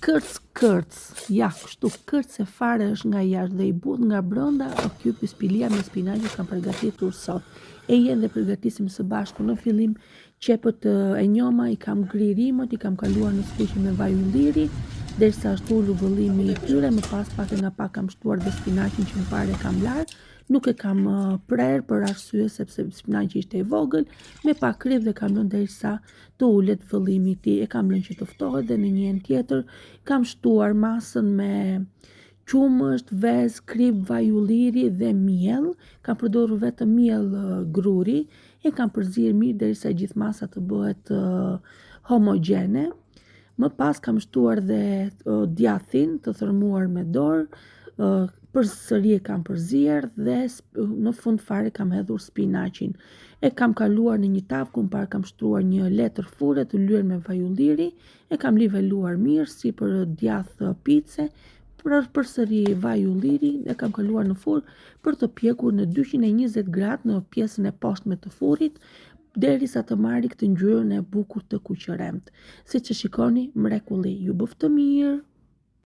kërc, ja, kështu kërc e fare është nga jashtë dhe i but nga brenda, ky pispilia me spinaqe kam përgatitur sot. E jen dhe përgatisim së bashku. Në fillim qepët e njoma i kam gririmët, i kam kaluar në skuqje me vaj ulliri, derisa është ulur vëllimi i tyre, më pas pak e nga pak kam shtuar dhe spinaqin që më pare kam larë. Nuk e kam prerë për arsye sepse spinaqi ishte i vogël, me pak krip dhe kam lënë derisa të ulet vëllimi i tij. E kam lënë që të ftohet dhe në një enë tjetër kam shtuar masën me qumësht, vezë, krip, vaj ulliri dhe miell. Kam përdorur vetëm miell gruri, e kam përzirë mirë derisa gjithë masa të bëhet homogjene. Më pas kam shtuar dhe djathin të thërmuar me dorë, përsëri e kam përzierë dhe në fund fare kam hedhur spinaqin. E kam kaluar në një tavë ku më parë kam shtruar një letër fure të lyer me vaj ulliri, e kam liveluar mirë si për djath pice, përsëri vaj ulliri dhe kam kaluar në furrë për të pjekur në 220 gradë në pjesën e poshtme të furrit, derisa të marrë këtë ngjyrën e bukur të kuqëremt. Siç e shikoni, mrekulli, ju bëftë mirë.